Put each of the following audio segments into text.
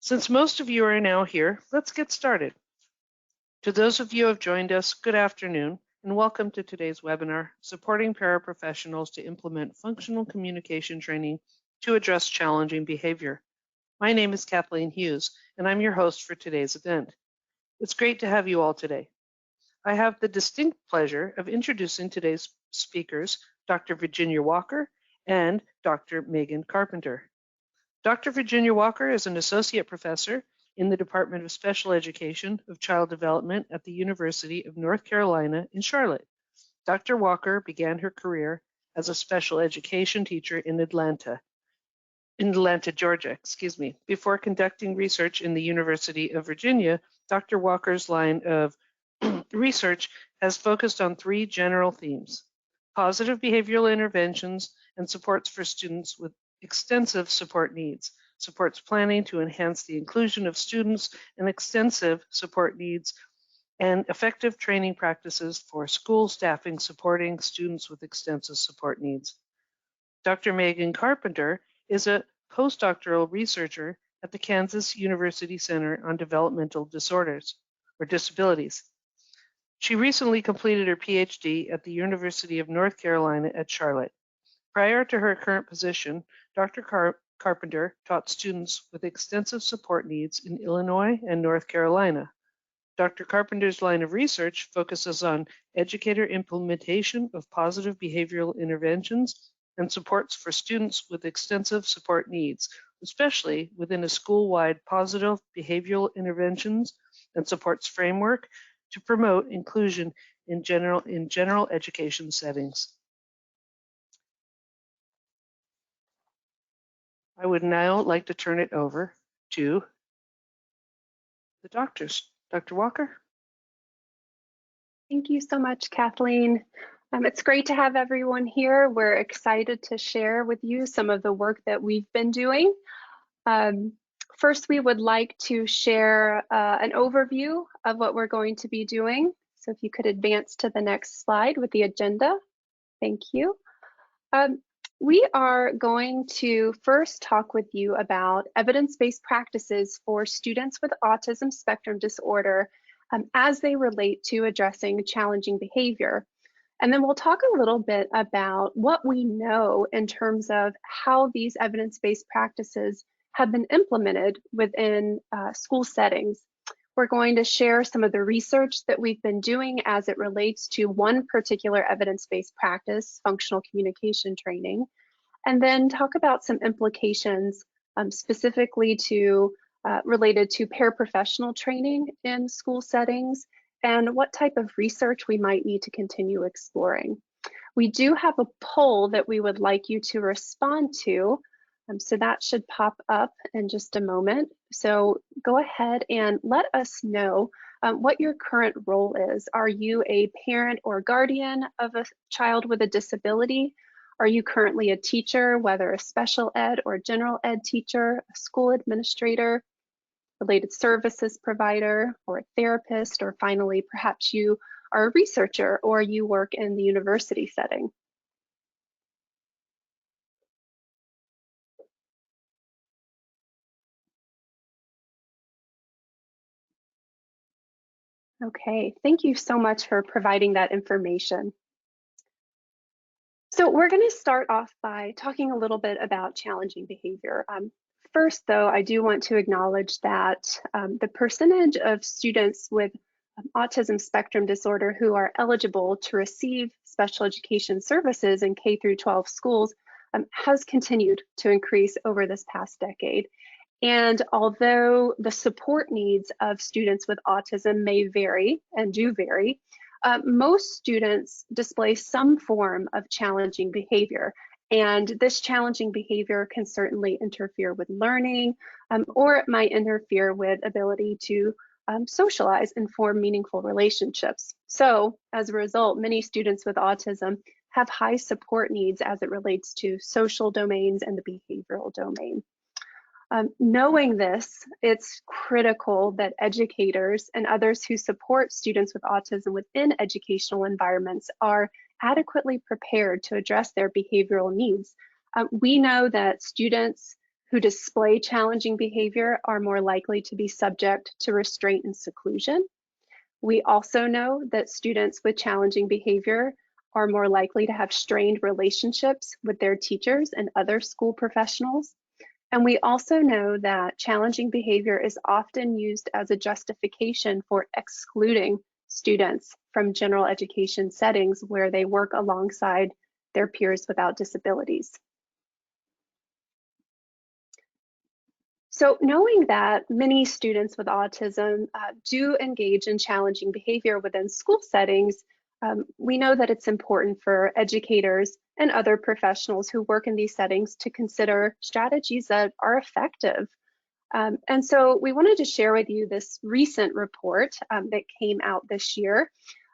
Since most of you are now here, let's get started. To those of you who have joined us, good afternoon, and welcome to today's webinar, Supporting Paraprofessionals to Implement Functional Communication Training to Address Challenging Behavior. My name is Kathleen Hughes, and I'm your host for today's event. It's great to have you all today. I have the distinct pleasure of introducing today's speakers, Dr. Virginia Walker and Dr. Megan Carpenter. Dr. Virginia Walker is an associate professor in the Department of Special Education of Child Development at the University of North Carolina in Charlotte. Dr. Walker began her career as a special education teacher in Atlanta, Georgia, before conducting research in the University of Virginia. Dr. Walker's line of research has focused on three general themes: positive behavioral interventions and supports for students with extensive support needs, supports planning to enhance the inclusion of students and extensive support needs, and effective training practices for school staffing supporting students with extensive support needs. Dr. Megan Carpenter is a postdoctoral researcher at the Kansas University Center on Developmental Disorders or Disabilities. She recently completed her Ph.D. at the University of North Carolina at Charlotte. Prior to her current position, Dr. Carpenter taught students with extensive support needs in Illinois and North Carolina. Dr. Carpenter's line of research focuses on educator implementation of positive behavioral interventions and supports for students with extensive support needs, especially within a school-wide positive behavioral interventions and supports framework to promote inclusion in general education settings. I would now like to turn it over to the doctors. Dr. Walker? Thank you so much, Kathleen. It's great to have everyone here. We're excited to share with you some of the work that we've been doing. First, we would like to share an overview of what we're going to be doing. So if you could advance to the next slide with the agenda. Thank you. We are going to first talk with you about evidence-based practices for students with autism spectrum disorder as they relate to addressing challenging behavior. And then we'll talk a little bit about what we know in terms of how these evidence-based practices have been implemented within school settings. We're going to share some of the research that we've been doing as it relates to one particular evidence-based practice, functional communication training, and then talk about some implications specifically related to paraprofessional training in school settings and what type of research we might need to continue exploring. We do have a poll that we would like you to respond to. So that should pop up in just a moment. So go ahead and let us know what your current role is. Are you a parent or guardian of a child with a disability? Are you currently a teacher, whether a special ed or general ed teacher, a school administrator, related services provider, or a therapist, or finally, perhaps you are a researcher or you work in the university setting? Okay, thank you so much for providing that information. So we're going to start off by talking a little bit about challenging behavior. First, though, I do want to acknowledge that the percentage of students with autism spectrum disorder who are eligible to receive special education services in K through 12 schools has continued to increase over this past decade. And although the support needs of students with autism may vary and do vary, most students display some form of challenging behavior. And this challenging behavior can certainly interfere with learning, or it might interfere with ability to socialize and form meaningful relationships. So as a result, many students with autism have high support needs as it relates to social domains and the behavioral domain. Knowing this, it's critical that educators and others who support students with autism within educational environments are adequately prepared to address their behavioral needs. We know that students who display challenging behavior are more likely to be subject to restraint and seclusion. We also know that students with challenging behavior are more likely to have strained relationships with their teachers and other school professionals. And we also know that challenging behavior is often used as a justification for excluding students from general education settings where they work alongside their peers without disabilities. So knowing that many students with autism do engage in challenging behavior within school settings, we know that it's important for educators and other professionals who work in these settings to consider strategies that are effective. And so we wanted to share with you this recent report that came out this year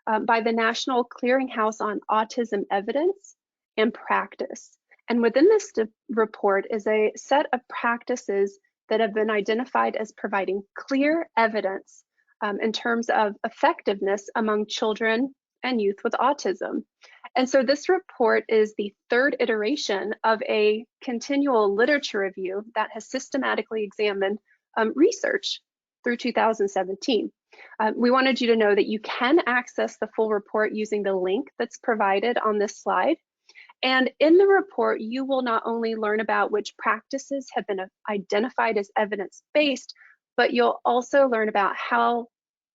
by the National Clearinghouse on Autism Evidence and Practice. And within this report is a set of practices that have been identified as providing clear evidence in terms of effectiveness among children and youth with autism. And so this report is the third iteration of a continual literature review that has systematically examined research through 2017. We wanted you to know that you can access the full report using the link that's provided on this slide. And in the report, you will not only learn about which practices have been identified as evidence-based, but you'll also learn about how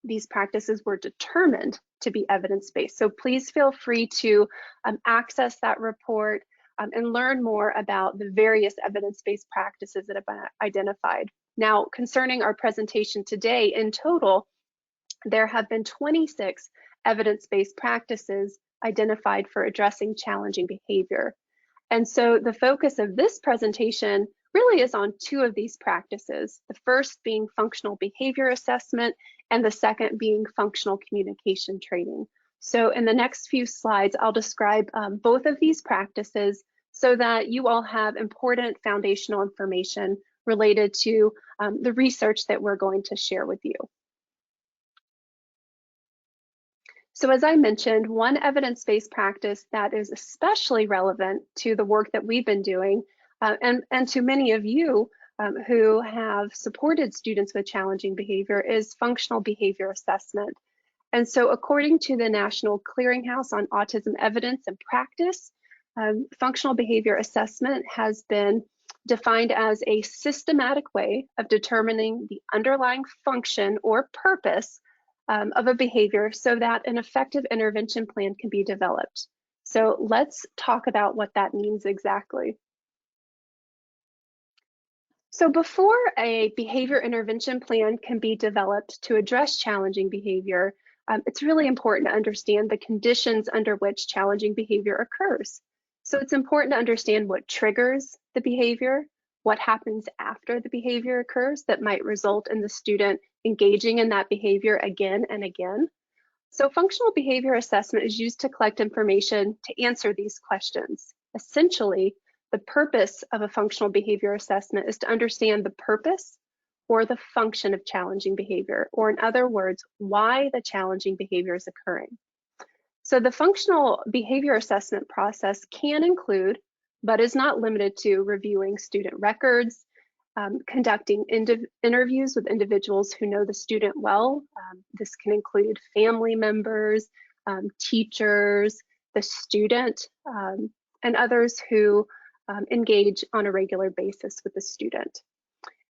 these practices were determined to be evidence-based. So please feel free to access that report and learn more about the various evidence-based practices that have been identified. Now, concerning our presentation today, in total, there have been 26 evidence-based practices identified for addressing challenging behavior. And so the focus of this presentation really is on two of these practices, the first being functional behavior assessment and the second being functional communication training. So in the next few slides, I'll describe both of these practices so that you all have important foundational information related to the research that we're going to share with you. So as I mentioned, one evidence-based practice that is especially relevant to the work that we've been doing and to many of you who have supported students with challenging behavior is functional behavior assessment. And so according to the National Clearinghouse on Autism Evidence and Practice, functional behavior assessment has been defined as a systematic way of determining the underlying function or purpose of a behavior so that an effective intervention plan can be developed. So let's talk about what that means exactly. So before a behavior intervention plan can be developed to address challenging behavior, it's really important to understand the conditions under which challenging behavior occurs. So it's important to understand what triggers the behavior, what happens after the behavior occurs that might result in the student engaging in that behavior again and again. So functional behavior assessment is used to collect information to answer these questions. Essentially, the purpose of a functional behavior assessment is to understand the purpose or the function of challenging behavior, or in other words, why the challenging behavior is occurring. So the functional behavior assessment process can include, but is not limited to, reviewing student records, conducting interviews with individuals who know the student well. This can include family members, teachers, the student, and others who engage on a regular basis with the student.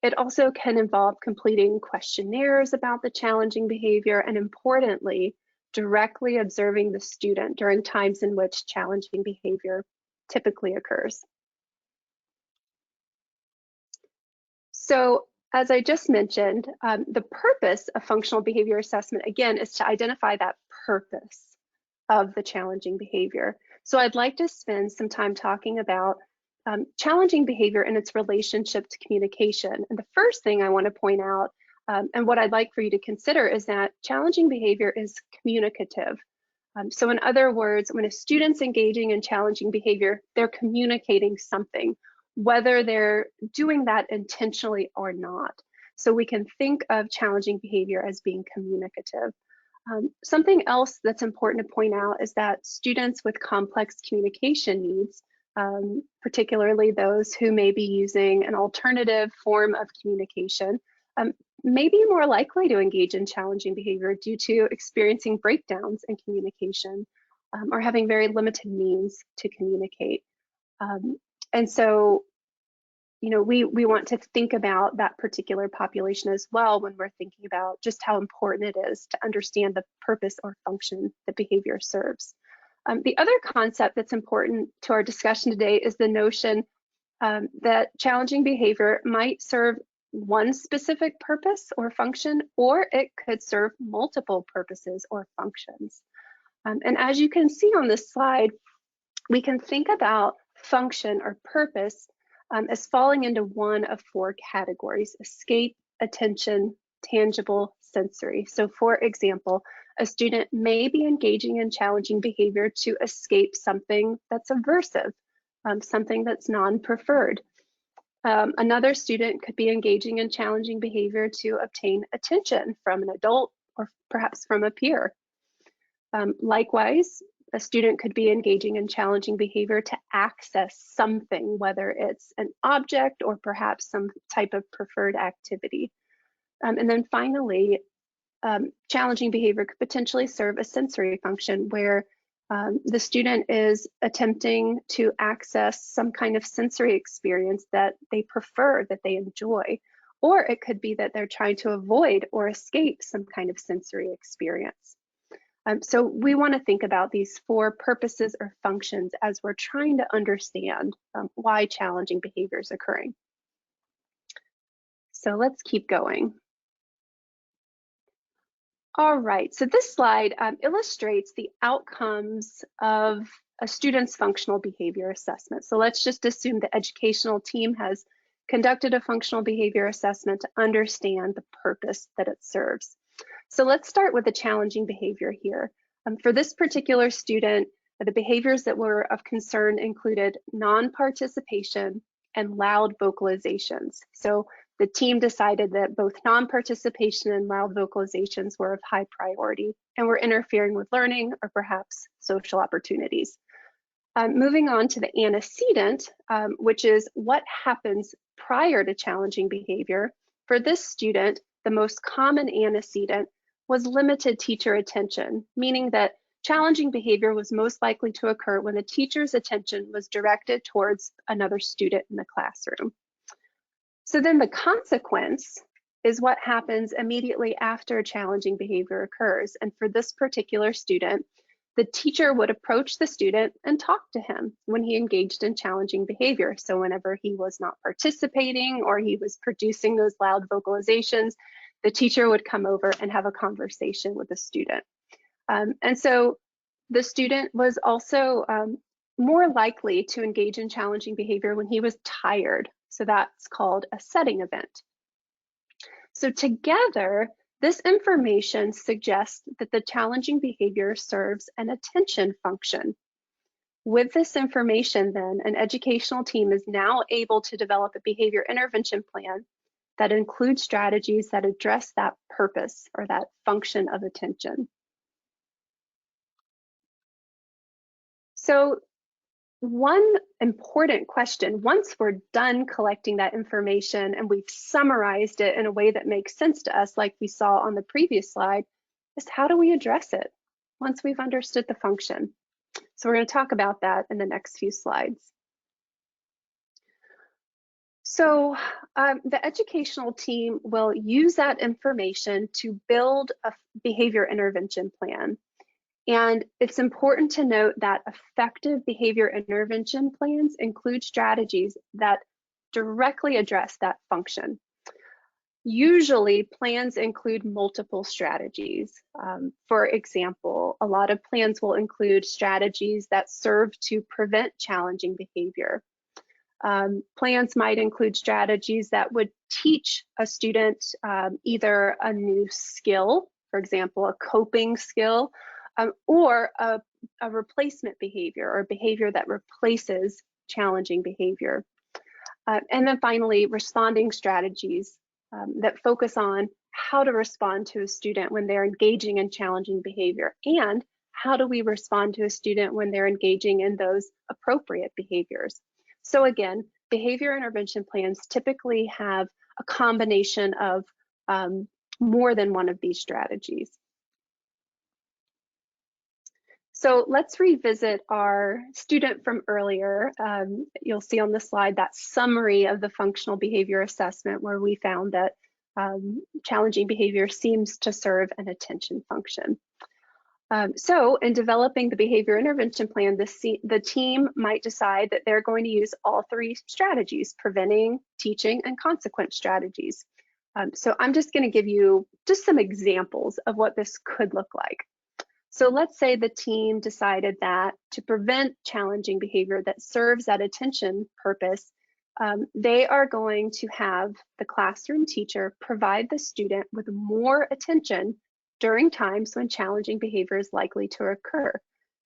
It also can involve completing questionnaires about the challenging behavior and, importantly, directly observing the student during times in which challenging behavior typically occurs. So as I just mentioned, the purpose of functional behavior assessment, again, is to identify that purpose of the challenging behavior. So I'd like to spend some time talking about challenging behavior and its relationship to communication. And the first thing I want to point out, and what I'd like for you to consider, is that challenging behavior is communicative. So in other words, when a student's engaging in challenging behavior, they're communicating something, whether they're doing that intentionally or not. So we can think of challenging behavior as being communicative. Something else that's important to point out is that students with complex communication needs particularly those who may be using an alternative form of communication, may be more likely to engage in challenging behavior due to experiencing breakdowns in communication or having very limited means to communicate. And so, you know, we want to think about that particular population as well when we're thinking about just how important it is to understand the purpose or function that behavior serves. The other concept that's important to our discussion today is the notion that challenging behavior might serve one specific purpose or function, or it could serve multiple purposes or functions. And as you can see on this slide, we can think about function or purpose as falling into one of four categories: escape, attention, tangible, sensory. So for example, a student may be engaging in challenging behavior to escape something that's aversive, something that's non-preferred. Another student could be engaging in challenging behavior to obtain attention from an adult or perhaps from a peer. Likewise, a student could be engaging in challenging behavior to access something, whether it's an object or perhaps some type of preferred activity. And then finally, challenging behavior could potentially serve a sensory function where the student is attempting to access some kind of sensory experience that they prefer, that they enjoy, or it could be that they're trying to avoid or escape some kind of sensory experience. So we want to think about these four purposes or functions as we're trying to understand why challenging behavior is occurring. So let's keep going. All right, so this slide illustrates the outcomes of a student's functional behavior assessment. So let's just assume the educational team has conducted a functional behavior assessment to understand the purpose that it serves. So let's start with the challenging behavior here. For this particular student, the behaviors that were of concern included non-participation and loud vocalizations. So the team decided that both non-participation and loud vocalizations were of high priority and were interfering with learning or perhaps social opportunities. Moving on to the antecedent, which is what happens prior to challenging behavior. For this student, the most common antecedent was limited teacher attention, meaning that challenging behavior was most likely to occur when the teacher's attention was directed towards another student in the classroom. So then the consequence is what happens immediately after challenging behavior occurs. And for this particular student, the teacher would approach the student and talk to him when he engaged in challenging behavior. So whenever he was not participating or he was producing those loud vocalizations, the teacher would come over and have a conversation with the student. And so the student was also more likely to engage in challenging behavior when he was tired. So that's called a setting event. So together, this information suggests that the challenging behavior serves an attention function. With this information, then, an educational team is now able to develop a behavior intervention plan that includes strategies that address that purpose or that function of attention. So one important question, once we're done collecting that information and we've summarized it in a way that makes sense to us, like we saw on the previous slide, is how do we address it once we've understood the function? So we're going to talk about that in the next few slides. So the educational team will use that information to build a behavior intervention plan. And it's important to note that effective behavior intervention plans include strategies that directly address that function. Usually, plans include multiple strategies. For example, a lot of plans will include strategies that serve to prevent challenging behavior. Plans might include strategies that would teach a student either a new skill, for example, a coping skill, or a replacement behavior or behavior that replaces challenging behavior. And then finally, responding strategies that focus on how to respond to a student when they're engaging in challenging behavior and how do we respond to a student when they're engaging in those appropriate behaviors? So again, behavior intervention plans typically have a combination of more than one of these strategies. So let's revisit our student from earlier. You'll see on the slide that summary of the functional behavior assessment where we found that challenging behavior seems to serve an attention function. So in developing the behavior intervention plan, the team might decide that they're going to use all three strategies: preventing, teaching, and consequent strategies. So I'm just going to give you just some examples of what this could look like. So let's say the team decided that to prevent challenging behavior that serves that attention purpose, they are going to have the classroom teacher provide the student with more attention during times when challenging behavior is likely to occur.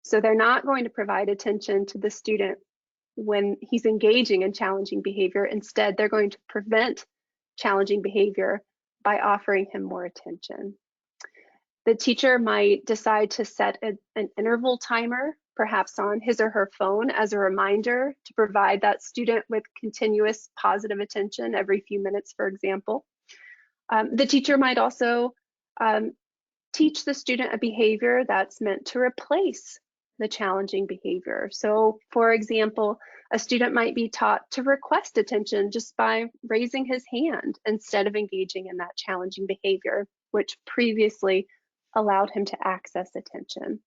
So they're not going to provide attention to the student when he's engaging in challenging behavior. Instead, they're going to prevent challenging behavior by offering him more attention. The teacher might decide to set an interval timer, perhaps on his or her phone, as a reminder to provide that student with continuous positive attention every few minutes, for example. The teacher might also teach the student a behavior that's meant to replace the challenging behavior. So, for example, a student might be taught to request attention just by raising his hand instead of engaging in that challenging behavior, which previously allowed him to access attention.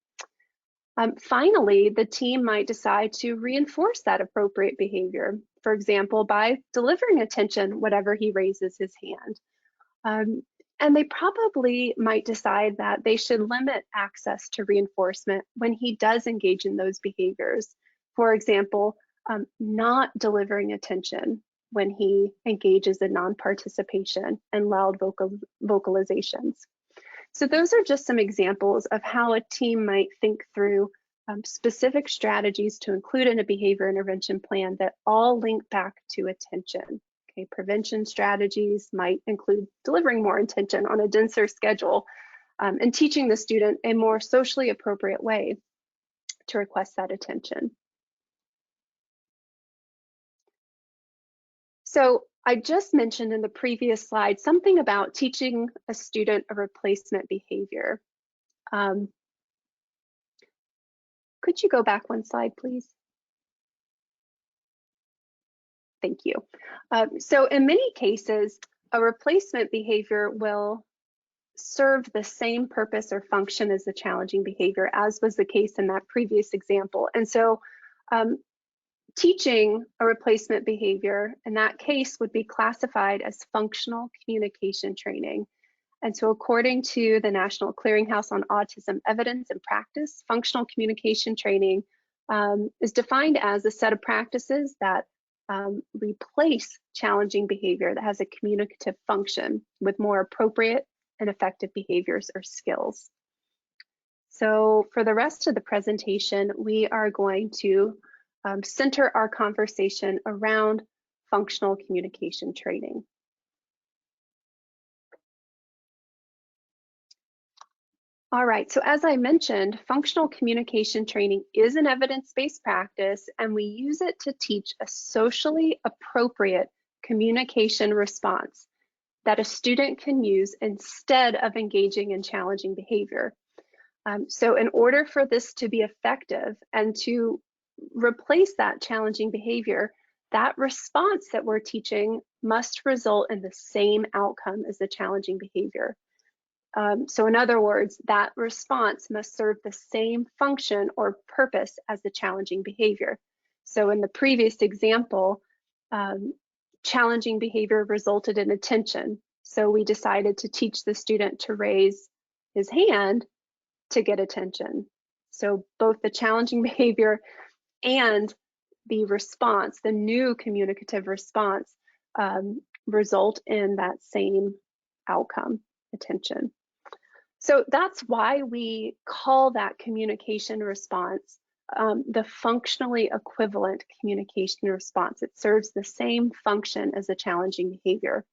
Finally, the team might decide to reinforce that appropriate behavior, for example, by delivering attention whenever he raises his hand. And they probably might decide that they should limit access to reinforcement when he does engage in those behaviors. For example, not delivering attention when he engages in non-participation and loud vocalizations. So those are just some examples of how a team might think through specific strategies to include in a behavior intervention plan that all link back to attention. Okay, prevention strategies might include delivering more attention on a denser schedule and teaching the student a more socially appropriate way to request that attention. So I just mentioned in the previous slide something about teaching a student a replacement behavior. Could you go back one slide, please? Thank you. So in many cases, a replacement behavior will serve the same purpose or function as the challenging behavior, as was the case in that previous example. And so teaching a replacement behavior in that case would be classified as functional communication training. And so according to the National Clearinghouse on Autism Evidence and Practice, functional communication training is defined as a set of practices that replace challenging behavior that has a communicative function with more appropriate and effective behaviors or skills. So for the rest of the presentation, we are going to center our conversation around functional communication training. All right, so as I mentioned, functional communication training is an evidence-based practice, and we use it to teach a socially appropriate communication response that a student can use instead of engaging in challenging behavior. So in order for this to be effective and to replace that challenging behavior, that response that we're teaching must result in the same outcome as the challenging behavior. So in other words, that response must serve the same function or purpose as the challenging behavior. So in the previous example, challenging behavior resulted in attention. So we decided to teach the student to raise his hand to get attention. So both the challenging behavior and the response, the new communicative response, result in that same outcome, attention. So that's why we call that communication response the functionally equivalent communication response. It serves the same function as a challenging behavior.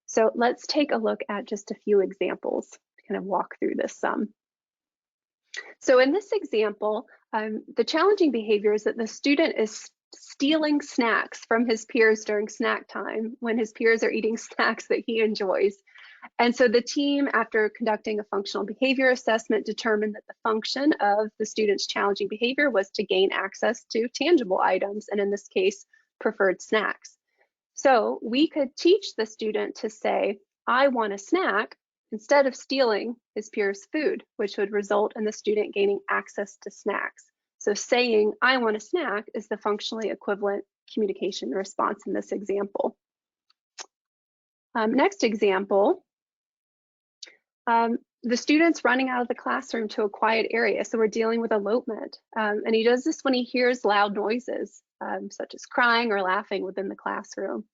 So let's take a look at just a few examples to kind of walk through this some. So in this example, the challenging behavior is that the student is stealing snacks from his peers during snack time when his peers are eating snacks that he enjoys. And so the team, after conducting a functional behavior assessment, determined that the function of the student's challenging behavior was to gain access to tangible items, and in this case, preferred snacks. So we could teach the student to say, I want a snack, instead of stealing his peers' food, which would result in the student gaining access to snacks. So saying, I want a snack is the functionally equivalent communication response in this example. Next example, the student's running out of the classroom to a quiet area, so we're dealing with elopement. And he does this when he hears loud noises, such as crying or laughing within the classroom.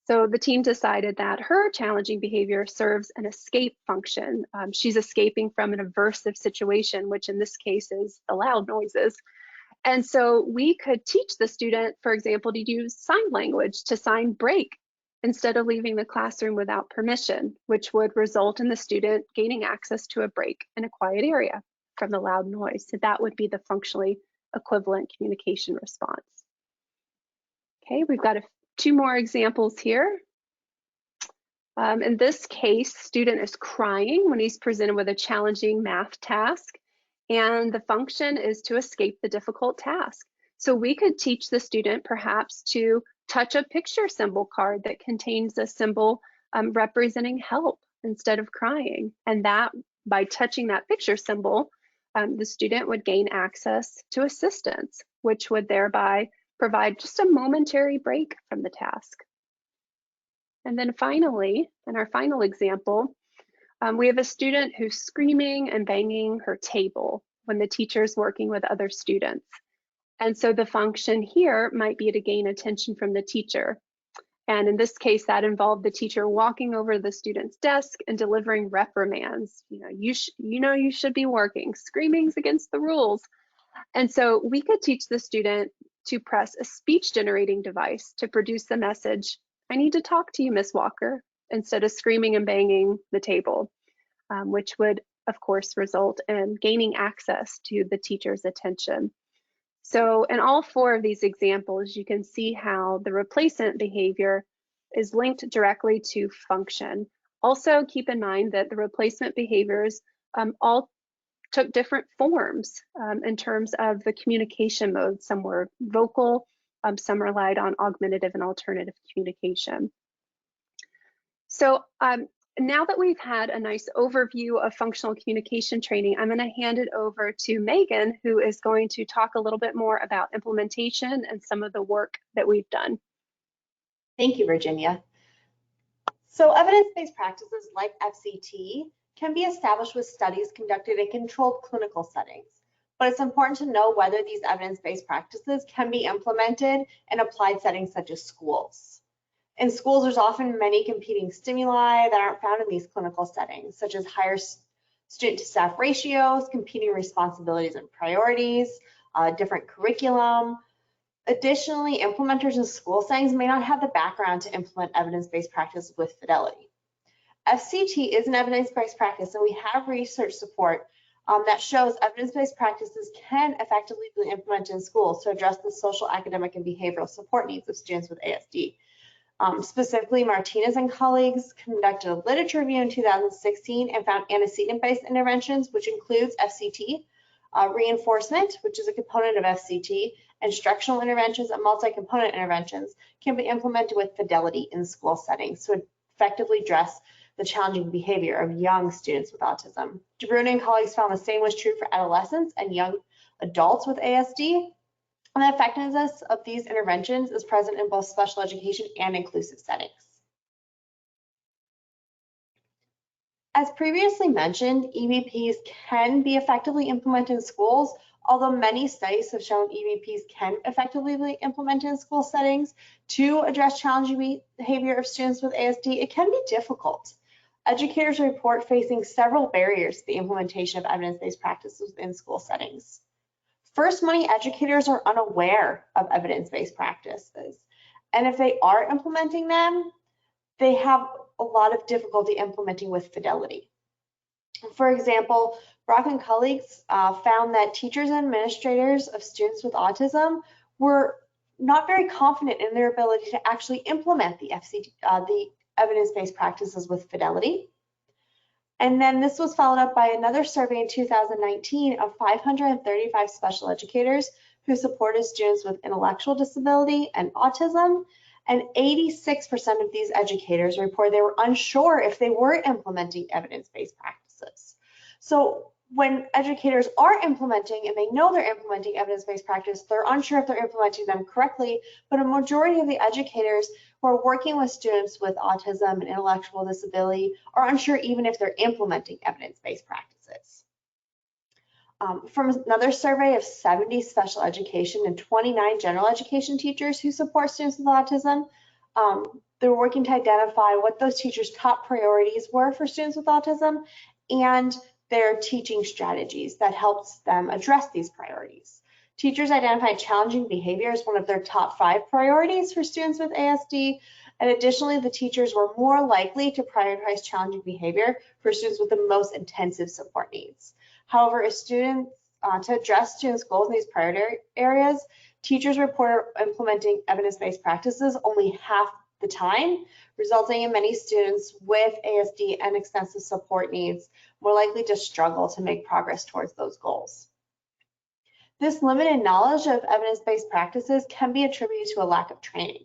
So the team decided that her challenging behavior serves an escape function. She's escaping from an aversive situation, which in this case is the loud noises. And so we could teach the student, for example, to use sign language to sign break instead of leaving the classroom without permission, which would result in the student gaining access to a break in a quiet area from the loud noise. So that would be the functionally equivalent communication response. Okay, we've got two more examples here. In this case, student is crying when he's presented with a challenging math task, and the function is to escape the difficult task. So we could teach the student perhaps to touch a picture symbol card that contains a symbol representing help instead of crying. And that, by touching that picture symbol, the student would gain access to assistance, which would thereby provide just a momentary break from the task. And then finally, in our final example, we have a student who's screaming and banging her table when the teacher's working with other students. And so the function here might be to gain attention from the teacher. And in this case, that involved the teacher walking over the student's desk and delivering reprimands. You should be working. Screaming's against the rules. And so we could teach the student to press a speech generating device to produce the message, I need to talk to you, Miss Walker, instead of screaming and banging the table, which would, of course, result in gaining access to the teacher's attention. So in all four of these examples, you can see how the replacement behavior is linked directly to function. Also, keep in mind that the replacement behaviors all took different forms in terms of the communication modes. Some were vocal, some relied on augmentative and alternative communication. So now that we've had a nice overview of functional communication training, I'm going to hand it over to Megan, who is going to talk a little bit more about implementation and some of the work that we've done. Thank you, Virginia. So evidence-based practices like FCT can be established with studies conducted in controlled clinical settings, but it's important to know whether these evidence-based practices can be implemented in applied settings such as schools. In schools, there's often many competing stimuli that aren't found in these clinical settings, such as higher student-to-staff ratios, competing responsibilities and priorities, different curriculum. Additionally, implementers in school settings may not have the background to implement evidence-based practice with fidelity. FCT is an evidence-based practice, and we have research support that shows evidence-based practices can effectively be implemented in schools to address the social, academic, and behavioral support needs of students with ASD. Specifically, Martinez and colleagues conducted a literature review in 2016 and found antecedent-based interventions, which includes FCT, reinforcement, which is a component of FCT, instructional interventions, and multi-component interventions can be implemented with fidelity in school settings to effectively address the challenging behavior of young students with autism. DeBruyne and colleagues found the same was true for adolescents and young adults with ASD. And the effectiveness of these interventions is present in both special education and inclusive settings. As previously mentioned, EBPs can be effectively implemented in schools. Although many studies have shown EBPs can effectively be implemented in school settings to address challenging behavior of students with ASD, it can be difficult. Educators report facing several barriers to the implementation of evidence-based practices in school settings. First, many educators are unaware of evidence-based practices, and if they are implementing them, they have a lot of difficulty implementing with fidelity. For example, Brock and colleagues found that teachers and administrators of students with autism were not very confident in their ability to actually implement the FCT, the evidence-based practices with fidelity. And then this was followed up by another survey in 2019 of 535 special educators who supported students with intellectual disability and autism. And 86% of these educators reported they were unsure if they were implementing evidence-based practices. So when educators are implementing and they know they're implementing evidence-based practice, they're unsure if they're implementing them correctly, but a majority of the educators who are working with students with autism and intellectual disability are unsure even if they're implementing evidence-based practices. From another survey of 70 special education and 29 general education teachers who support students with autism, they were working to identify what those teachers' top priorities were for students with autism and their teaching strategies that helps them address these priorities. Teachers identified challenging behavior as one of their top 5 priorities for students with ASD, and additionally, the teachers were more likely to prioritize challenging behavior for students with the most intensive support needs. However, as students, to address students' goals in these priority areas, teachers report implementing evidence-based practices only half the time, resulting in many students with ASD and extensive support needs more likely to struggle to make progress towards those goals. This limited knowledge of evidence-based practices can be attributed to a lack of training.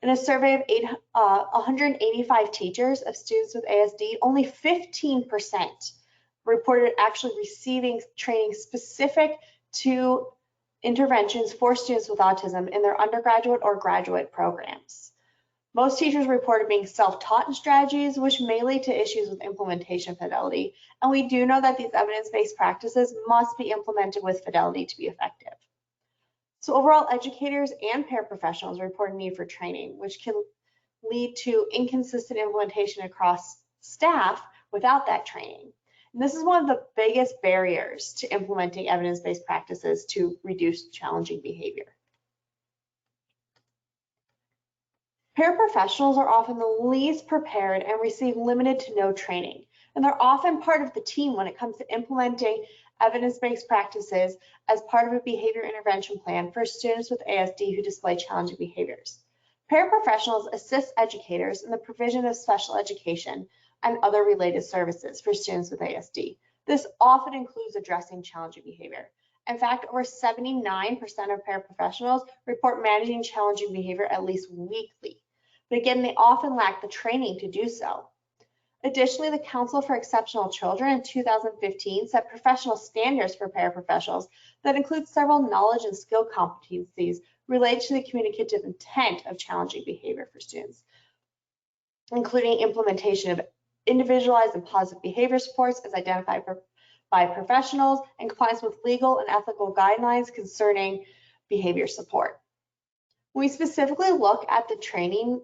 In a survey of 185 teachers of students with ASD, only 15% reported actually receiving training specific to interventions for students with autism in their undergraduate or graduate programs. Most teachers reported being self-taught in strategies, which may lead to issues with implementation fidelity. And we do know that these evidence-based practices must be implemented with fidelity to be effective. So overall, educators and paraprofessionals report a need for training, which can lead to inconsistent implementation across staff without that training. And this is one of the biggest barriers to implementing evidence-based practices to reduce challenging behavior. Paraprofessionals are often the least prepared and receive limited to no training, and they're often part of the team when it comes to implementing evidence-based practices as part of a behavior intervention plan for students with ASD who display challenging behaviors. Paraprofessionals assist educators in the provision of special education and other related services for students with ASD. This often includes addressing challenging behavior. In fact, over 79% of paraprofessionals report managing challenging behavior at least weekly. But again, they often lack the training to do so. Additionally, the Council for Exceptional Children in 2015 set professional standards for paraprofessionals that include several knowledge and skill competencies related to the communicative intent of challenging behavior for students, including implementation of individualized and positive behavior supports as identified by professionals and compliance with legal and ethical guidelines concerning behavior support. When we specifically look at the training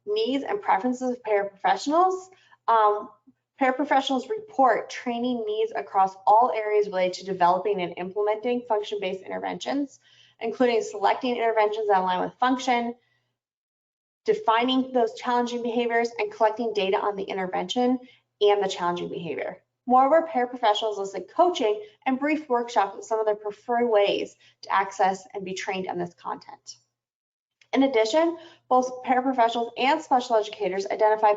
needs and preferences of paraprofessionals, paraprofessionals report training needs across all areas related to developing and implementing function-based interventions, including selecting interventions that align with function, defining those challenging behaviors, and collecting data on the intervention and the challenging behavior. Moreover, paraprofessionals listed coaching and brief workshops as some of their preferred ways to access and be trained on this content. In addition, both paraprofessionals and special educators identify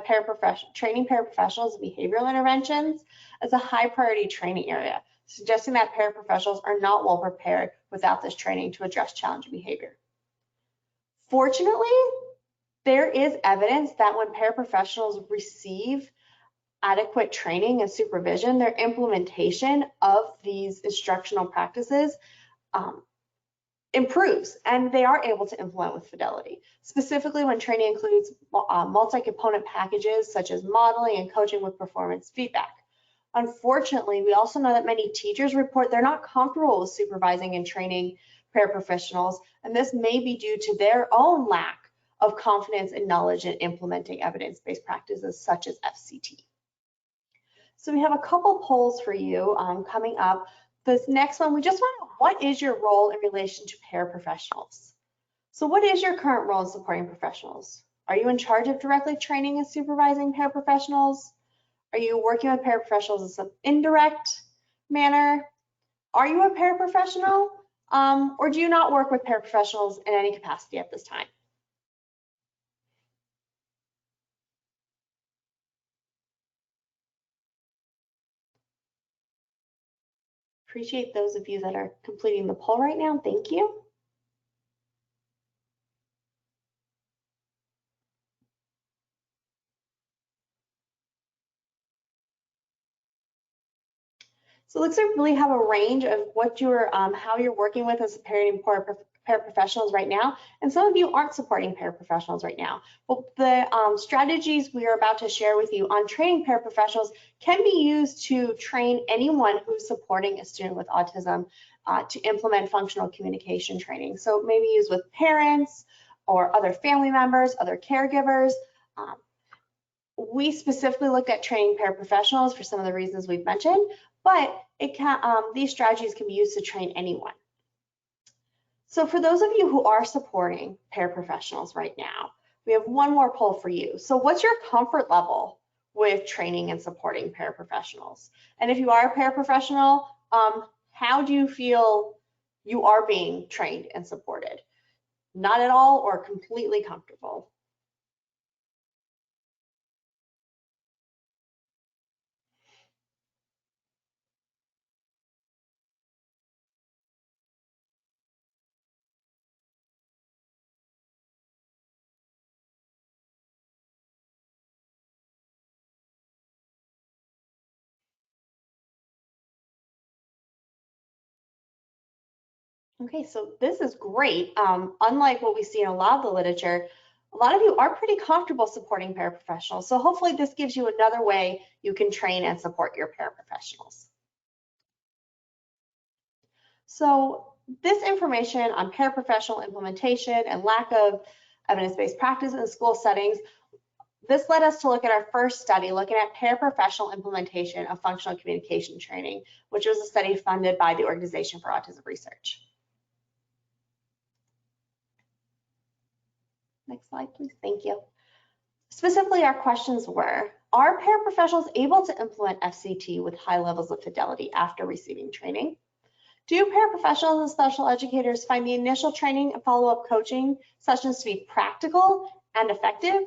training paraprofessionals in behavioral interventions as a high priority training area, suggesting that paraprofessionals are not well prepared without this training to address challenging behavior. Fortunately, there is evidence that when paraprofessionals receive adequate training and supervision, their implementation of these instructional practices improves, and they are able to implement with fidelity, specifically when training includes multi-component packages such as modeling and coaching with performance feedback. Unfortunately, we also know that many teachers report they're not comfortable with supervising and training paraprofessionals, and this may be due to their own lack of confidence and knowledge in implementing evidence-based practices such as FCT. So we have a couple polls for you coming up. This next one, we just want to know, what is your role in relation to paraprofessionals? So what is your current role in supporting professionals? Are you in charge of directly training and supervising paraprofessionals? Are you working with paraprofessionals as some indirect? manner? Are you a paraprofessional? Or do you not work with paraprofessionals in any capacity at this time? Appreciate those of you that are completing the poll right now. Thank you. So it looks like we really have a range of what you're, how you're working with and supporting paraprofessionals right now. And some of you aren't supporting paraprofessionals right now. Well, the strategies we are about to share with you on training paraprofessionals can be used to train anyone who's supporting a student with autism to implement functional communication training. So maybe use with parents or other family members, other caregivers. We specifically looked at training paraprofessionals for some of the reasons we've mentioned, but it can, these strategies can be used to train anyone. So for those of you who are supporting paraprofessionals right now, we have one more poll for you. So what's your comfort level with training and supporting paraprofessionals? And if you are a paraprofessional, how do you feel you are being trained and supported? Not at all or completely comfortable? Okay, so this is great. Unlike what we see in a lot of the literature, a lot of you are pretty comfortable supporting paraprofessionals. So hopefully this gives you another way you can train and support your paraprofessionals. So this information on paraprofessional implementation and lack of evidence-based practice in school settings, this led us to look at our first study looking at paraprofessional implementation of functional communication training, which was a study funded by the Organization for Autism Research. Next slide, please. Thank you. Specifically, our questions were, are paraprofessionals able to implement FCT with high levels of fidelity after receiving training? Do paraprofessionals and special educators find the initial training and follow-up coaching sessions to be practical and effective?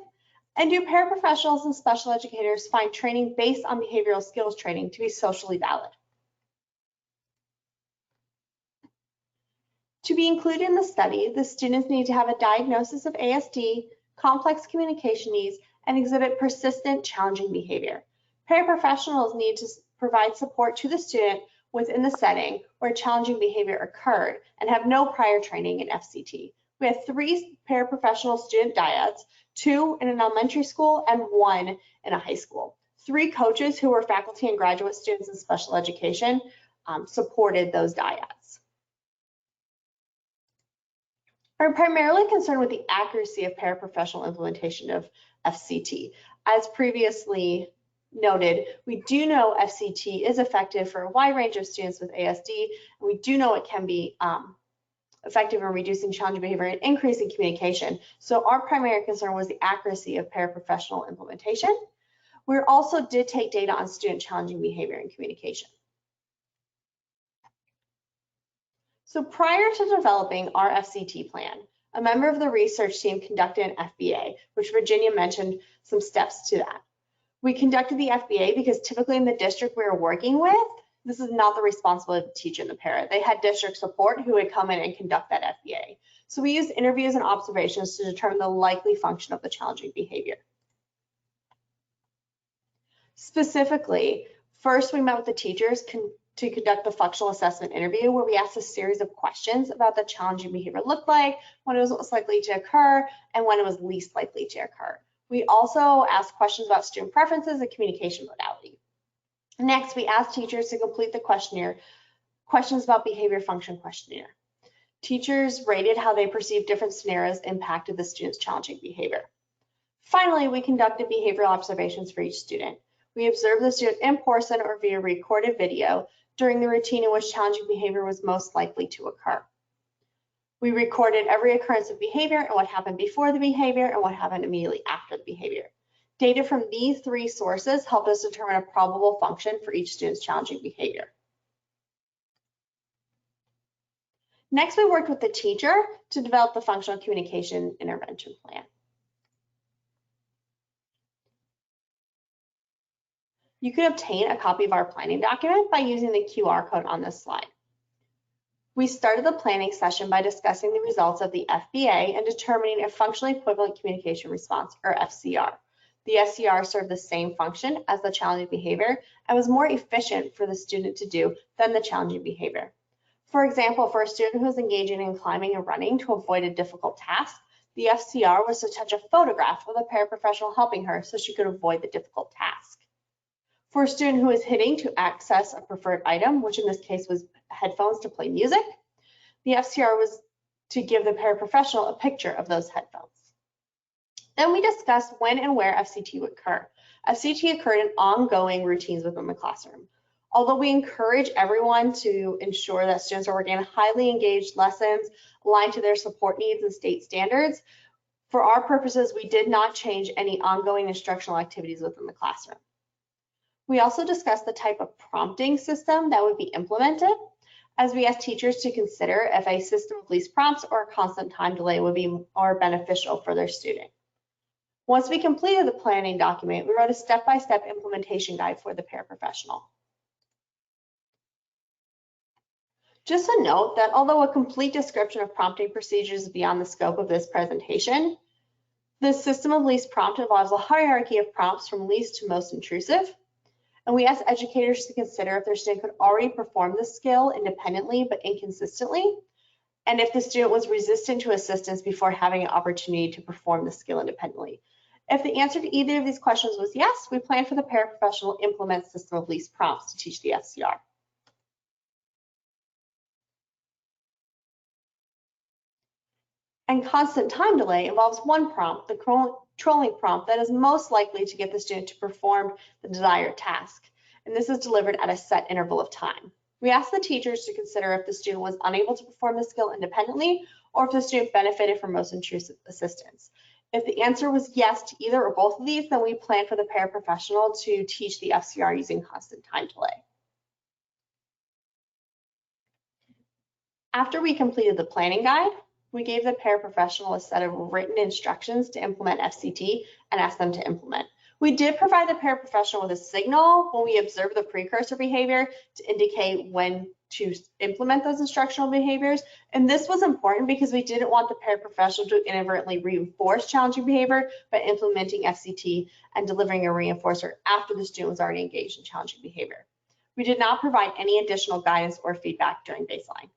And do paraprofessionals and special educators find training based on behavioral skills training to be socially valid? To be included in the study, the students need to have a diagnosis of ASD, complex communication needs, and exhibit persistent, challenging behavior. Paraprofessionals need to provide support to the student within the setting where challenging behavior occurred and have no prior training in FCT. We had 3 paraprofessional student dyads, 2 in an elementary school and 1 in a high school. 3 coaches who were faculty and graduate students in special education supported those dyads. We're primarily concerned with the accuracy of paraprofessional implementation of FCT. As previously noted, we do know FCT is effective for a wide range of students with ASD, and we do know it can be effective in reducing challenging behavior and increasing communication. So our primary concern was the accuracy of paraprofessional implementation. We also did take data on student challenging behavior and communication. So prior to developing our FCT plan, a member of the research team conducted an FBA, which Virginia mentioned some steps to that. We conducted the FBA because typically in the district we were working with, this is not the responsibility of the teacher and the parent. They had district support who would come in and conduct that FBA. So we used interviews and observations to determine the likely function of the challenging behavior. Specifically, first we met with the teachers to conduct the functional assessment interview where we asked a series of questions about the challenging behavior looked like, when it was most likely to occur, and when it was least likely to occur. We also asked questions about student preferences and communication modality. Next, we asked teachers to complete the questionnaire, questions about behavior function questionnaire. Teachers rated how they perceived different scenarios impacted the student's challenging behavior. Finally, we conducted behavioral observations for each student. We observed the student in person or via recorded video during the routine in which challenging behavior was most likely to occur. We recorded every occurrence of behavior and what happened before the behavior and what happened immediately after the behavior. Data from these 3 sources helped us determine a probable function for each student's challenging behavior. Next, we worked with the teacher to develop the functional communication intervention plan. You can obtain a copy of our planning document by using the QR code on this slide. We started the planning session by discussing the results of the FBA and determining a functionally equivalent communication response, or FCR. The FCR served the same function as the challenging behavior and was more efficient for the student to do than the challenging behavior. For example, for a student who is engaging in climbing and running to avoid a difficult task, the FCR was to touch a photograph with a paraprofessional helping her so she could avoid the difficult task. For a student who is hitting to access a preferred item, which in this case was headphones to play music, the FCR was to give the paraprofessional a picture of those headphones. Then we discussed when and where FCT would occur. FCT occurred in ongoing routines within the classroom. Although we encourage everyone to ensure that students are working on highly engaged lessons aligned to their support needs and state standards, for our purposes, we did not change any ongoing instructional activities within the classroom. We also discussed the type of prompting system that would be implemented, as we asked teachers to consider if a system of least prompts or a constant time delay would be more beneficial for their student. Once we completed the planning document, we wrote a step-by-step implementation guide for the paraprofessional. Just a note that although a complete description of prompting procedures is beyond the scope of this presentation, the system of least prompt involves a hierarchy of prompts from least to most intrusive. And we asked educators to consider if their student could already perform the skill independently but inconsistently, and if the student was resistant to assistance before having an opportunity to perform the skill independently. If the answer to either of these questions was yes, we plan for the paraprofessional to implement system of least prompts to teach the FCR. And constant time delay involves one prompt, the controlling prompt, that is most likely to get the student to perform the desired task. And this is delivered at a set interval of time. We asked the teachers to consider if the student was unable to perform the skill independently or if the student benefited from most intrusive assistance. If the answer was yes to either or both of these, then we plan for the paraprofessional to teach the FCR using constant time delay. After we completed the planning guide, we gave the paraprofessional a set of written instructions to implement FCT and asked them to implement. We did provide the paraprofessional with a signal when we observed the precursor behavior to indicate when to implement those instructional behaviors. And this was important because we didn't want the paraprofessional to inadvertently reinforce challenging behavior by implementing FCT and delivering a reinforcer after the student was already engaged in challenging behavior. We did not provide any additional guidance or feedback during baseline.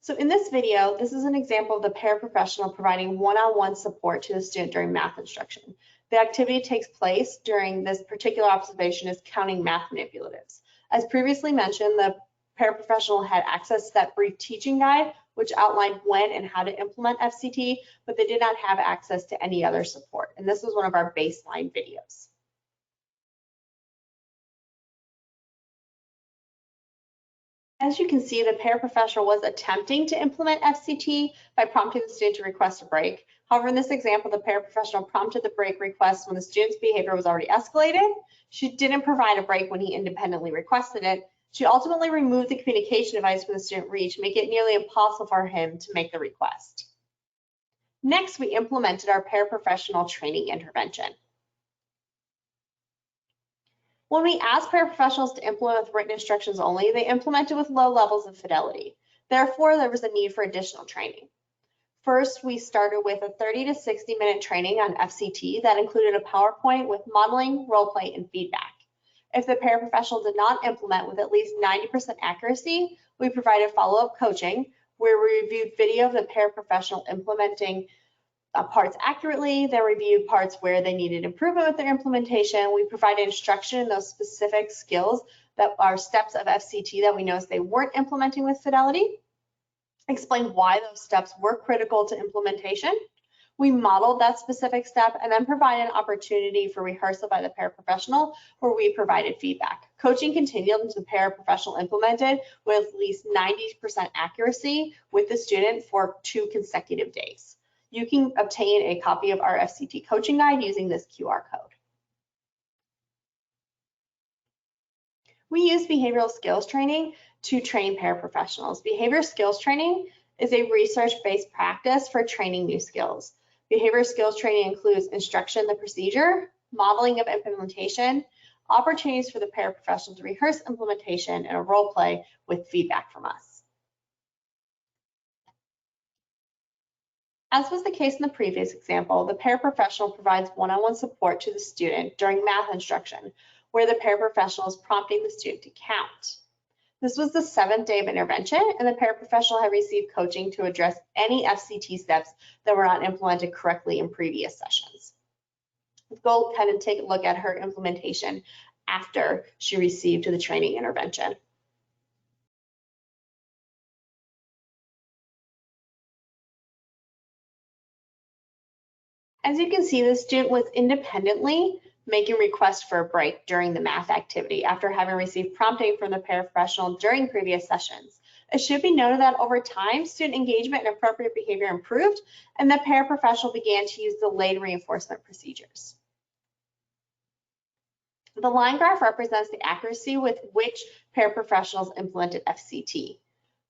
So in this video, this is an example of the paraprofessional providing one-on-one support to the student during math instruction. The activity takes place during this particular observation is counting math manipulatives. As previously mentioned, the paraprofessional had access to that brief teaching guide, which outlined when and how to implement FCT, but they did not have access to any other support. And this was one of our baseline videos. As you can see, the paraprofessional was attempting to implement FCT by prompting the student to request a break. However, in this example, the paraprofessional prompted the break request when the student's behavior was already escalated. She didn't provide a break when he independently requested it. She ultimately removed the communication device from the student reach, making it nearly impossible for him to make the request. Next, we implemented our paraprofessional training intervention. When we asked paraprofessionals to implement with written instructions only, they implemented with low levels of fidelity. Therefore, there was a need for additional training. First, we started with a 30 to 60-minute training on FCT that included a PowerPoint with modeling, role play, and feedback. If the paraprofessional did not implement with at least 90% accuracy, we provided follow-up coaching where we reviewed video of the paraprofessional implementing parts accurately, then reviewed parts where they needed improvement with their implementation. We provided instruction in those specific skills that are steps of FCT that we noticed they weren't implementing with fidelity, explained why those steps were critical to implementation. We modeled that specific step and then provided an opportunity for rehearsal by the paraprofessional where we provided feedback. Coaching continued until the paraprofessional implemented with at least 90% accuracy with the student for 2 consecutive days. You can obtain a copy of our FCT coaching guide using this QR code. We use behavioral skills training to train paraprofessionals. Behavior skills training is a research-based practice for training new skills. Behavior skills training includes instruction in the procedure, modeling of implementation, opportunities for the paraprofessional to rehearse implementation, and a role play with feedback from us. As was the case in the previous example, the paraprofessional provides one-on-one support to the student during math instruction, where the paraprofessional is prompting the student to count. This was the 7th day of intervention, and the paraprofessional had received coaching to address any FCT steps that were not implemented correctly in previous sessions. Let's go ahead and take a look at her implementation after she received the training intervention. As you can see, the student was independently making requests for a break during the math activity after having received prompting from the paraprofessional during previous sessions. It should be noted that over time, student engagement and appropriate behavior improved, and the paraprofessional began to use delayed reinforcement procedures. The line graph represents the accuracy with which paraprofessionals implemented FCT.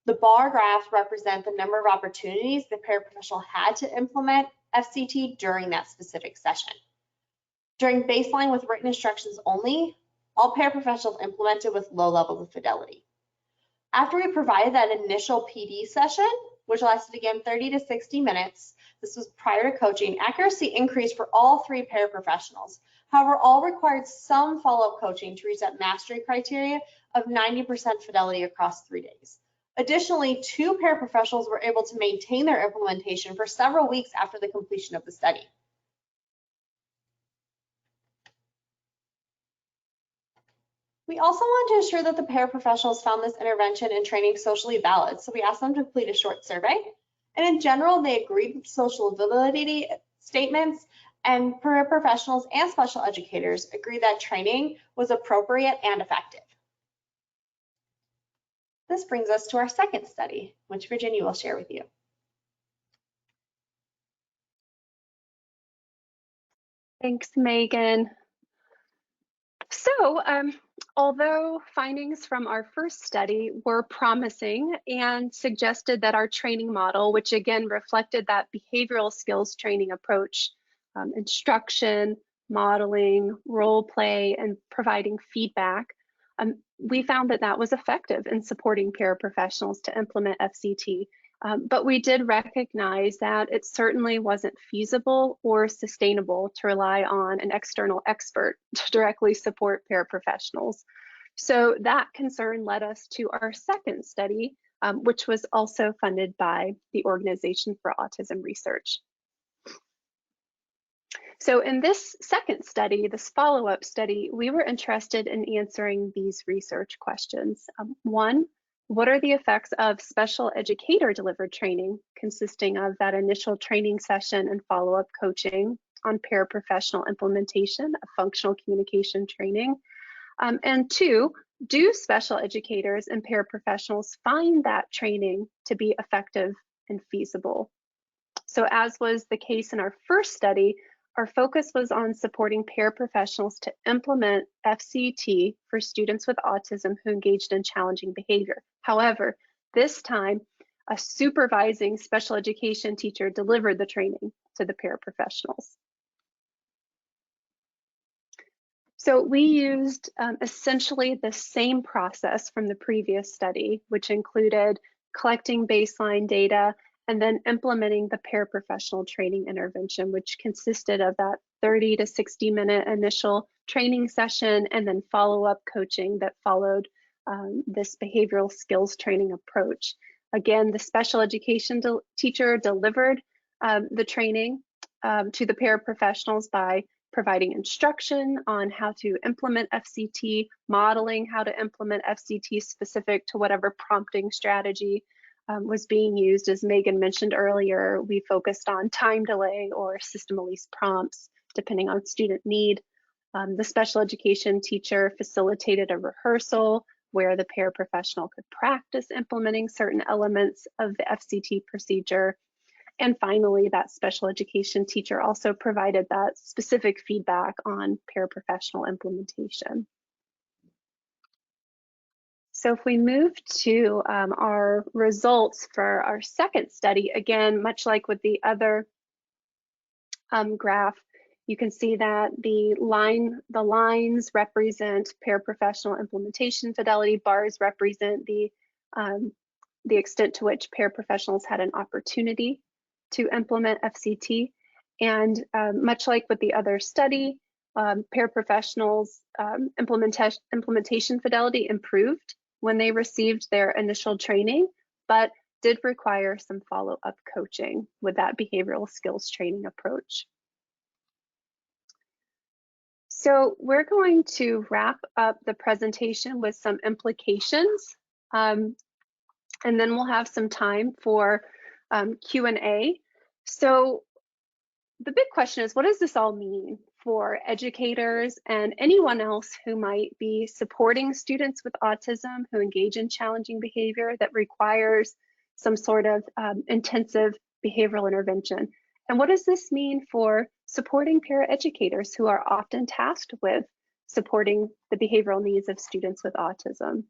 The bar graphs represent the number of opportunities the paraprofessional had to implement FCT during that specific session. During baseline with written instructions only, all paraprofessionals implemented with low levels of fidelity. After we provided that initial PD session, which lasted again 30 to 60 minutes, this was prior to coaching, accuracy increased for all 3 paraprofessionals. However, all required some follow-up coaching to reach that mastery criteria of 90% fidelity across 3 days. Additionally, 2 paraprofessionals were able to maintain their implementation for several weeks after the completion of the study. We also want to ensure that the paraprofessionals found this intervention and training socially valid, so we asked them to complete a short survey. And in general, they agreed with social validity statements, and paraprofessionals and special educators agreed that training was appropriate and effective. This brings us to our second study, which Virginia will share with you. Thanks, Megan. So, although findings from our first study were promising and suggested that our training model, which again reflected that behavioral skills training approach, instruction, modeling, role play, and providing feedback, we found that that was effective in supporting paraprofessionals to implement FCT. But we did recognize that it certainly wasn't feasible or sustainable to rely on an external expert to directly support paraprofessionals. So that concern led us to our second study, which was also funded by the Organization for Autism Research. So in this second study, this follow-up study, we were interested in answering these research questions. 1, what are the effects of special educator delivered training, consisting of that initial training session and follow-up coaching, on paraprofessional implementation of functional communication training? And 2, do special educators and paraprofessionals find that training to be effective and feasible? So as was the case in our first study, our focus was on supporting paraprofessionals to implement FCT for students with autism who engaged in challenging behavior. However, this time, a supervising special education teacher delivered the training to the paraprofessionals. So we used essentially the same process from the previous study, which included collecting baseline data and then implementing the paraprofessional training intervention, which consisted of that 30 to 60 minute initial training session and then follow-up coaching that followed this behavioral skills training approach. Again, the special education teacher delivered the training to the paraprofessionals by providing instruction on how to implement FCT, modeling how to implement FCT specific to whatever prompting strategy was being used. As Megan mentioned earlier, we focused on time delay or system release prompts, depending on student need. The special education teacher facilitated a rehearsal where the paraprofessional could practice implementing certain elements of the FCT procedure. And finally, that special education teacher also provided that specific feedback on paraprofessional implementation. So if we move to our results for our second study, again, much like with the other graph, you can see that the lines represent paraprofessional implementation fidelity, bars represent the extent to which paraprofessionals had an opportunity to implement FCT. And much like with the other study, paraprofessionals implementation fidelity improved when they received their initial training, but did require some follow-up coaching with that behavioral skills training approach. So we're going to wrap up the presentation with some implications, and then we'll have some time for Q&A. So the big question is, what does this all mean for educators and anyone else who might be supporting students with autism who engage in challenging behavior that requires some sort of intensive behavioral intervention? And what does this mean for supporting paraeducators who are often tasked with supporting the behavioral needs of students with autism?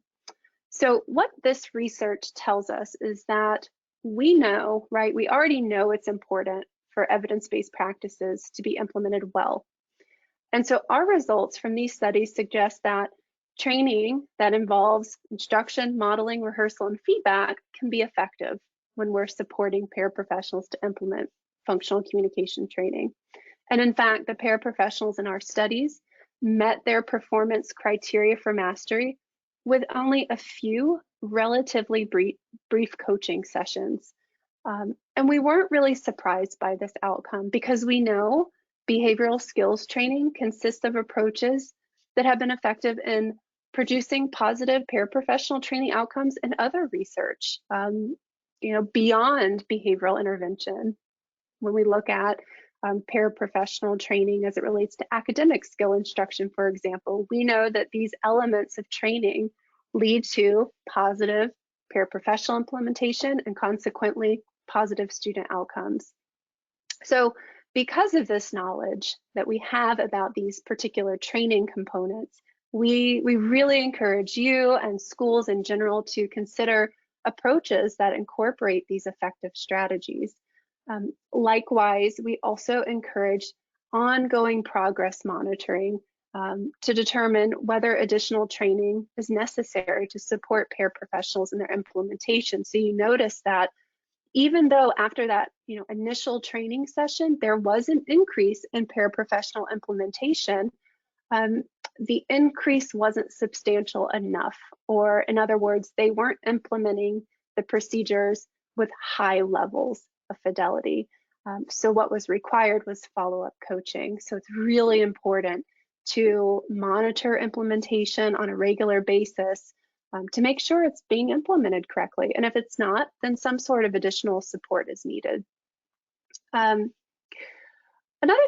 So what this research tells us is that we know, right, we already know it's important for evidence-based practices to be implemented well. And so our results from these studies suggest that training that involves instruction, modeling, rehearsal, and feedback can be effective when we're supporting paraprofessionals to implement functional communication training. And in fact, the paraprofessionals in our studies met their performance criteria for mastery with only a few relatively brief coaching sessions. And we weren't really surprised by this outcome because we know behavioral skills training consists of approaches that have been effective in producing positive paraprofessional training outcomes in other research, beyond behavioral intervention. When we look at paraprofessional training as it relates to academic skill instruction, for example, we know that these elements of training lead to positive paraprofessional implementation and consequently positive student outcomes. So because of this knowledge that we have about these particular training components, we really encourage you and schools in general to consider approaches that incorporate these effective strategies. Likewise, we also encourage ongoing progress monitoring to determine whether additional training is necessary to support paraprofessionals in their implementation. So you notice that even though after that initial training session, there was an increase in paraprofessional implementation, the increase wasn't substantial enough, or in other words, they weren't implementing the procedures with high levels of fidelity. So what was required was follow-up coaching. So it's really important to monitor implementation on a regular basis to make sure it's being implemented correctly. And if it's not, then some sort of additional support is needed. Another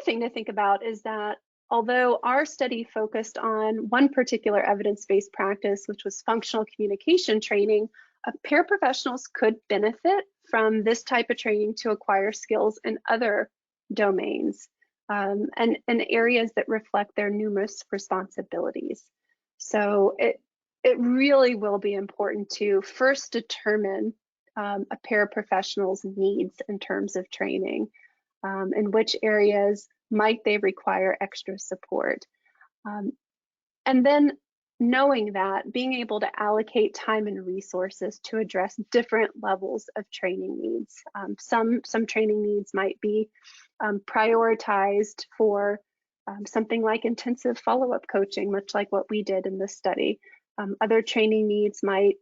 thing to think about is that although our study focused on one particular evidence-based practice, which was functional communication training, paraprofessionals could benefit from this type of training to acquire skills in other domains and areas that reflect their numerous responsibilities. So it really will be important to first determine a paraprofessional's needs in terms of training, in which areas might they require extra support. And then knowing that, being able to allocate time and resources to address different levels of training needs. Some training needs might be prioritized for something like intensive follow-up coaching, much like what we did in this study. Other training needs might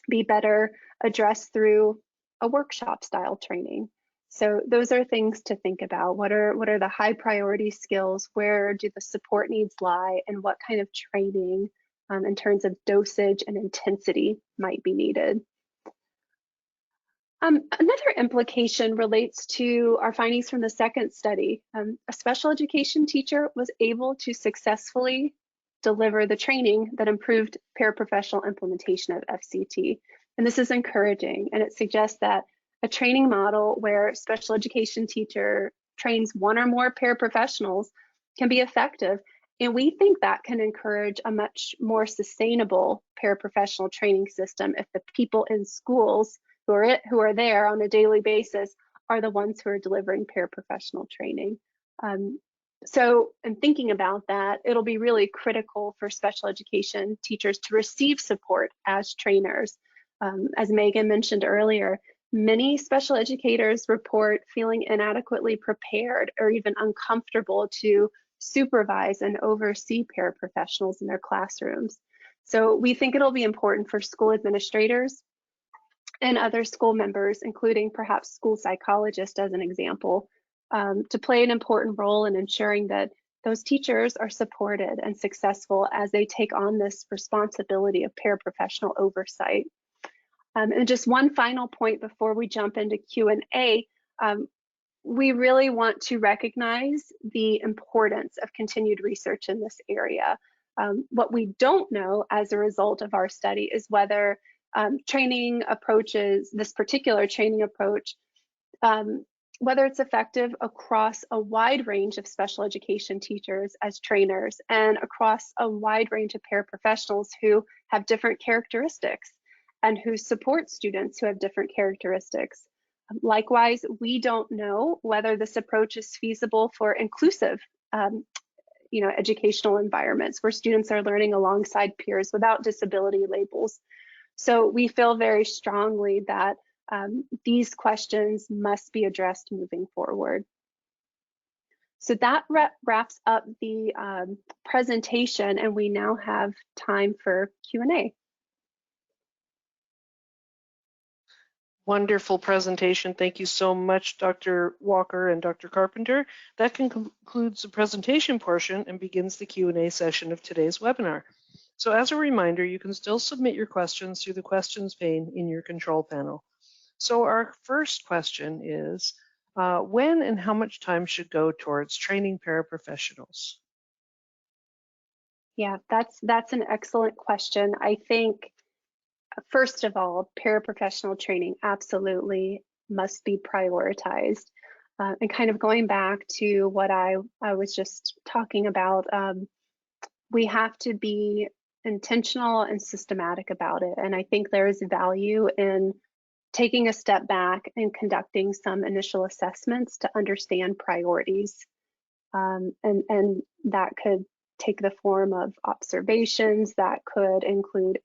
be better addressed through a workshop style training. So those are things to think about. What are the high priority skills? Where do the support needs lie? And what kind of training in terms of dosage and intensity might be needed? Another implication relates to our findings from the second study. A special education teacher was able to successfully deliver the training that improved paraprofessional implementation of FCT. And this is encouraging, and it suggests that a training model where special education teacher trains one or more paraprofessionals can be effective And we think that can encourage a much more sustainable paraprofessional training system if the people in schools who are there on a daily basis are the ones who are delivering paraprofessional training. So in thinking about that, it'll be really critical for special education teachers to receive support as trainers. As Megan mentioned earlier, many special educators report feeling inadequately prepared or even uncomfortable to supervise and oversee paraprofessionals in their classrooms. So we think it'll be important for school administrators and other school members, including perhaps school psychologists as an example, to play an important role in ensuring that those teachers are supported and successful as they take on this responsibility of paraprofessional oversight. And just one final point before we jump into Q&A, we really want to recognize the importance of continued research in this area. What we don't know as a result of our study is whether training approaches, this particular training approach, whether it's effective across a wide range of special education teachers as trainers and across a wide range of paraprofessionals who have different characteristics and who support students who have different characteristics. Likewise, we don't know whether this approach is feasible for inclusive educational environments where students are learning alongside peers without disability labels. So we feel very strongly that these questions must be addressed moving forward. So that wraps up the presentation, and we now have time for Q&A. Wonderful presentation. Thank you so much, Dr. Walker and Dr. Carpenter. That concludes the presentation portion and begins the Q&A session of today's webinar. So as a reminder, you can still submit your questions through the questions pane in your control panel. So our first question is, when and how much time should go towards training paraprofessionals? Yeah, that's an excellent question. I think, first of all, paraprofessional training absolutely must be prioritized. And kind of going back to what I was just talking about, we have to be intentional and systematic about it. And I think there is value in taking a step back and conducting some initial assessments to understand priorities. And that could take the form of observations, that could include,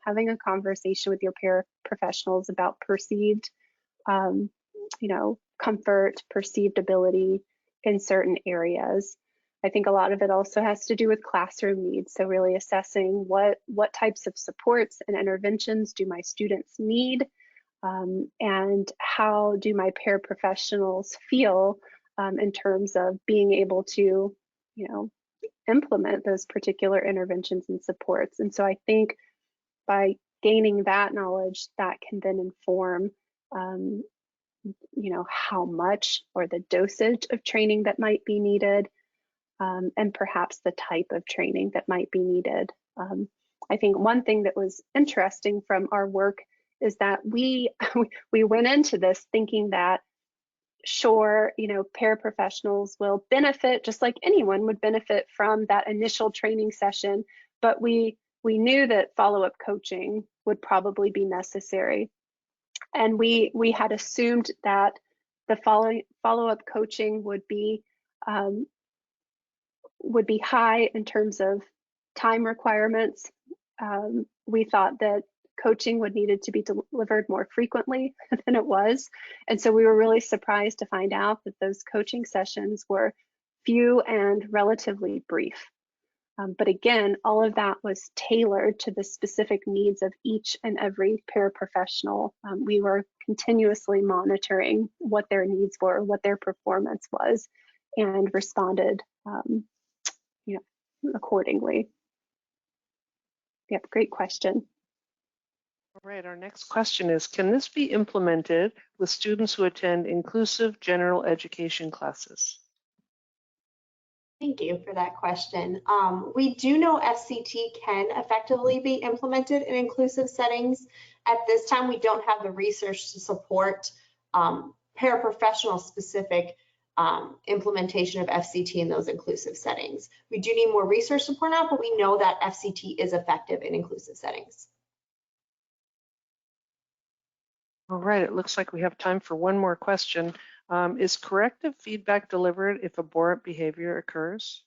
having a conversation with your paraprofessionals about perceived, comfort, perceived ability in certain areas. I think a lot of it also has to do with classroom needs. So really assessing what types of supports and interventions do my students need, and how do my paraprofessionals feel in terms of being able to, implement those particular interventions and supports. And so I think by gaining that knowledge, that can then inform, how much or the dosage of training that might be needed, and perhaps the type of training that might be needed. I think one thing that was interesting from our work is that we went into this thinking that, sure, paraprofessionals will benefit just like anyone would benefit from that initial training session, but we knew that follow-up coaching would probably be necessary. And we had assumed that the follow-up coaching would be high in terms of time requirements. We thought that coaching would needed to be delivered more frequently than it was. And so we were really surprised to find out that those coaching sessions were few and relatively brief. But again, all of that was tailored to the specific needs of each and every paraprofessional. We were continuously monitoring what their needs were, what their performance was, and responded accordingly. Yep, great question. All right, our next question is, can this be implemented with students who attend inclusive general education classes? Thank you for that question. We do know FCT can effectively be implemented in inclusive settings. At this time, we don't have the research to support paraprofessional specific implementation of FCT in those inclusive settings. We do need more research support now, but we know that FCT is effective in inclusive settings. All right, it looks like we have time for one more question. Is corrective feedback delivered if abhorrent behavior occurs?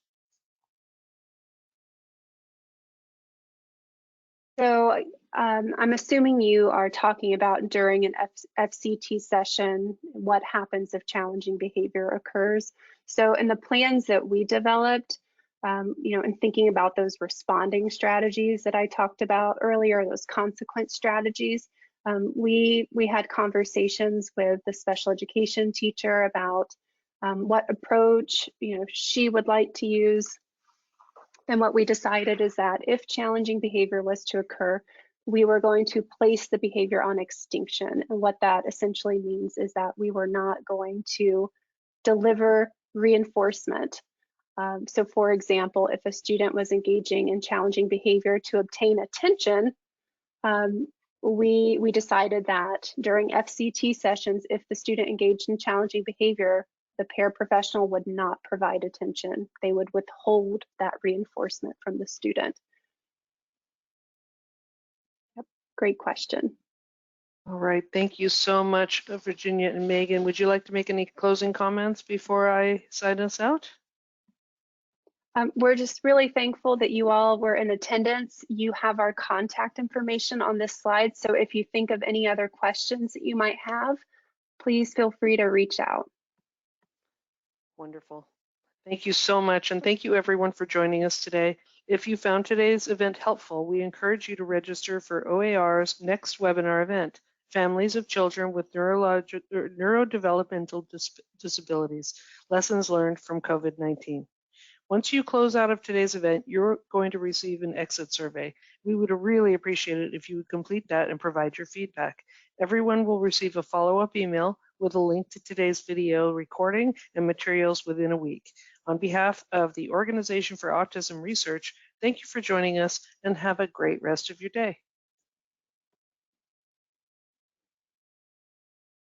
So I'm assuming you are talking about during an FCT session, what happens if challenging behavior occurs. So in the plans that we developed, in thinking about those responding strategies that I talked about earlier, those consequence strategies, we had conversations with the special education teacher about what approach she would like to use. And what we decided is that if challenging behavior was to occur, we were going to place the behavior on extinction. And what that essentially means is that we were not going to deliver reinforcement. So for example, if a student was engaging in challenging behavior to obtain attention, we decided that during FCT sessions, if the student engaged in challenging behavior, the paraprofessional would not provide attention. They would withhold that reinforcement from the student. Yep, great question. All right, thank you so much, Virginia and Megan. Would you like to make any closing comments before I sign us out? We're just really thankful that you all were in attendance. You have our contact information on this slide, so if you think of any other questions that you might have, please feel free to reach out. Wonderful. Thank you so much, and thank you everyone for joining us today. If you found today's event helpful, we encourage you to register for OAR's next webinar event, Families of Children with Neurodevelopmental Disabilities, Lessons Learned from COVID-19. Once you close out of today's event, you're going to receive an exit survey. We would really appreciate it if you would complete that and provide your feedback. Everyone will receive a follow-up email with a link to today's video recording and materials within a week. On behalf of the Organization for Autism Research, thank you for joining us and have a great rest of your day.